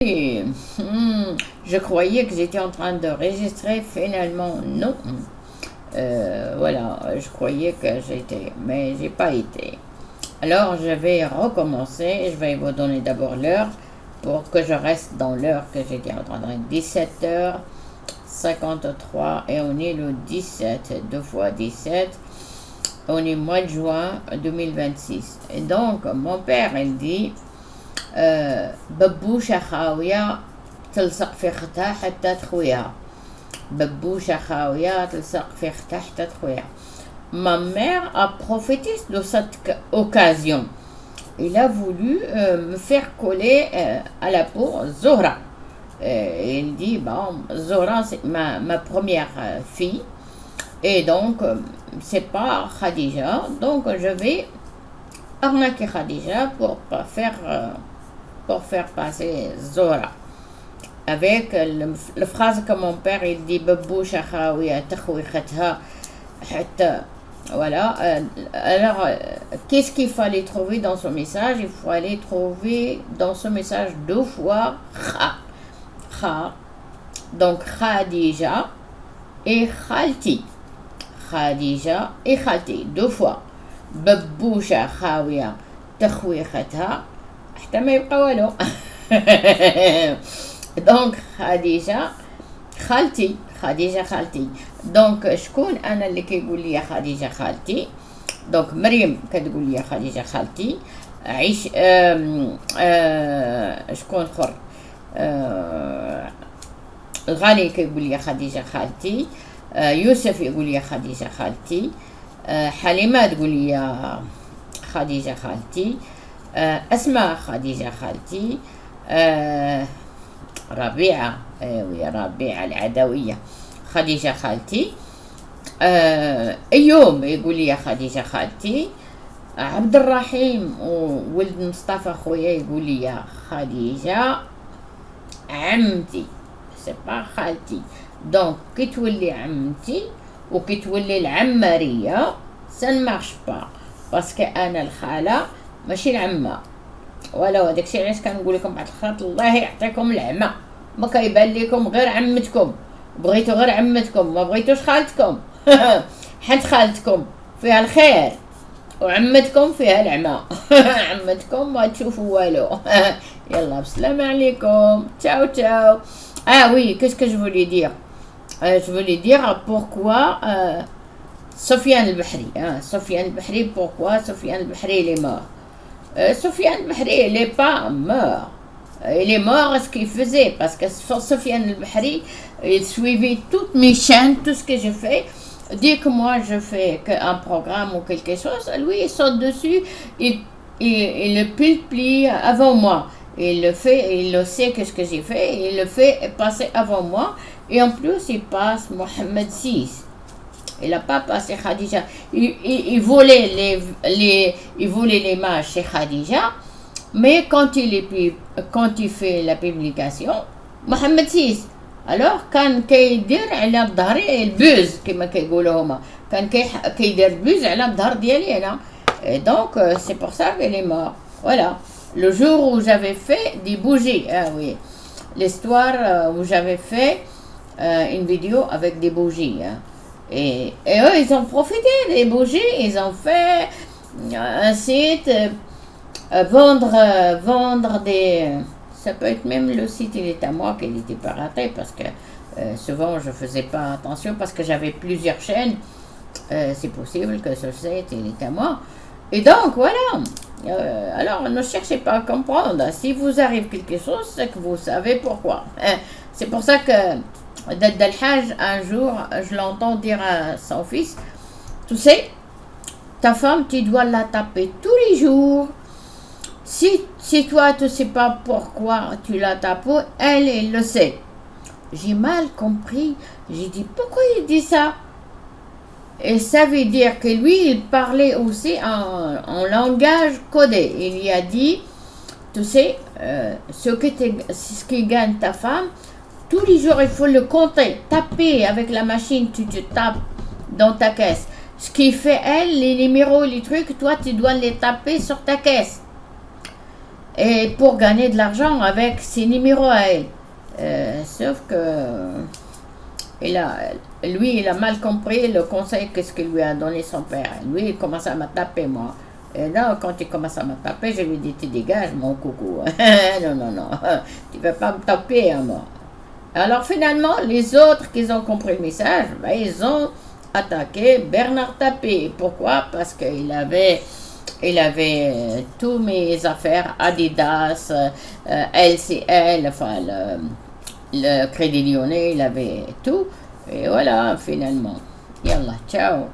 Et, je croyais que j'étais en train de enregistrer, finalement non. Voilà, je croyais que j'étais, mais j'ai pas été. Alors je vais recommencer, je vais vous donner d'abord l'heure pour que je reste dans l'heure que j'étais en train de 17h53 et on est le 17, 2 fois 17, on est mois de juin 2026. Et donc mon père il dit ببوشة خاوية تلصق في اختها حتى تخويها. ببوشة خاوية تلصق في اختها حتى تخويها. Ma mère a profité de cette occasion. Il a voulu me faire coller à la peau Zohra. Il dit, bon, Zohra c'est ma première fille. Et donc, c'est pas Khadija. Donc, je vais arnaquer Khadija pour faire passer Zohra. Avec la phrase que mon père il dit Baboucha khawiya takhwi khatha hatta. Voilà. Alors, qu'est-ce qu'il fallait trouver dans ce message? Il fallait trouver dans ce message 2 fois Kha. Kha. Donc, Khadija et Khalti. Khadija et Khalti. 2 fois. Baboucha khawiya takhwi khatha. حتى ما يبقى والو. دونك خديجة خالتي دونك شكون انا اللي كيقول لي خديجة خالتي؟ دونك مريم كتقول لي خديجة خالتي. عيش شكون اخر؟ الغالي كيقول لي خديجة خالتي. يوسف يقول لي خديجة خالتي. حليمة تقول لي خديجة خالتي. أسماء خديجة خالتي. ربيعة ربيعة العدوية خديجة خالتي. أيوب يقول لي خديجة خالتي. عبد الرحيم وولد مصطفى خويا يقول لي خديجة عمتي سي با خالتي. دونك كي تولي عمتي وكي تولي العمارية سان مارش با باسكو أنا الخالة ماشي العمة. ولو هذاك الشيء علاش كنقول لكم بعض الخطرات الله يعطيكم العمى ما كيبان لكم غير عمتكم. بغيتو غير عمتكم ما بغيتوش خالتكم. حيت خالتكم فيها الخير وعمتكم فيها العمى. عمتكم ما تشوفوا والو. يلا بسلام عليكم. تشاو تشاو. Oui, qu'est-ce que je voulais dire? Je voulais dire pourquoi Sofiane el-Bahri. Sofiane el-Bahri, pourquoi Sofiane el-Bahri il est mort? Sofiane el-Bahri il n'est pas mort. Il est mort à ce qu'il faisait parce que Sofiane el-Bahri il suivait toutes mes chaînes, tout ce que je fais. Dès que moi je fais un programme ou quelque chose, lui il saute dessus, il le plie avant moi. Il le fait, il le sait qu'est-ce que j'ai fait, il le fait passer avant moi. Et en plus il passe Mohamed VI. Il n'a pas passé Khadija. Il volait les mages chez Khadija, mais quand il fait la publication, Mohamed VI. Alors, كان كيدير على ظهري البوز كما كيقولوا هما. كان كيدير البوز على الظهر ديالي أنا. Et donc, c'est pour ça qu'il est mort. Voilà. Le jour où j'avais fait des bougies. Ah oui. L'histoire où j'avais fait une vidéo avec des bougies. Et eux, ils ont profité des bougies, ils ont fait un site, vendre des... Ça peut être même le site, il est à moi, qu'il n'était pas raté, parce que souvent, je ne faisais pas attention, parce que j'avais plusieurs chaînes. C'est possible que ce site, il est à moi. Et donc, voilà. Alors, ne cherchez pas à comprendre. Si vous arrive quelque chose, c'est que vous savez pourquoi. C'est pour ça que... Dad al-Hajj, un jour, je l'entends dire à son fils, tu sais, ta femme, tu dois la taper tous les jours. Si toi, tu ne sais pas pourquoi tu la tapes, elle le sait. J'ai mal compris. J'ai dit, pourquoi il dit ça? Et ça veut dire que lui, il parlait aussi en langage codé. Il y a dit, tu sais, ce qui gagne ta femme, tous les jours, il faut le compter, taper avec la machine, tu te tapes dans ta caisse. Ce qui fait, elle, les numéros, les trucs, toi, tu dois les taper sur ta caisse. et pour gagner de l'argent avec ses numéros à elle. Sauf que lui, il a mal compris le conseil que ce que lui a donné son père. Lui, il commence à me taper, moi. Et là, quand il commence à me taper, je lui dis, tu dégages, mon coucou. Non, non, non, tu ne vas pas me taper, hein, moi. Alors finalement, les autres qui ont compris le message, ben, ils ont attaqué Bernard Tapie. Pourquoi? Parce il avait tous mes affaires, Adidas, LCL, enfin le Crédit Lyonnais, il avait tout. Et voilà, finalement. Yallah, ciao.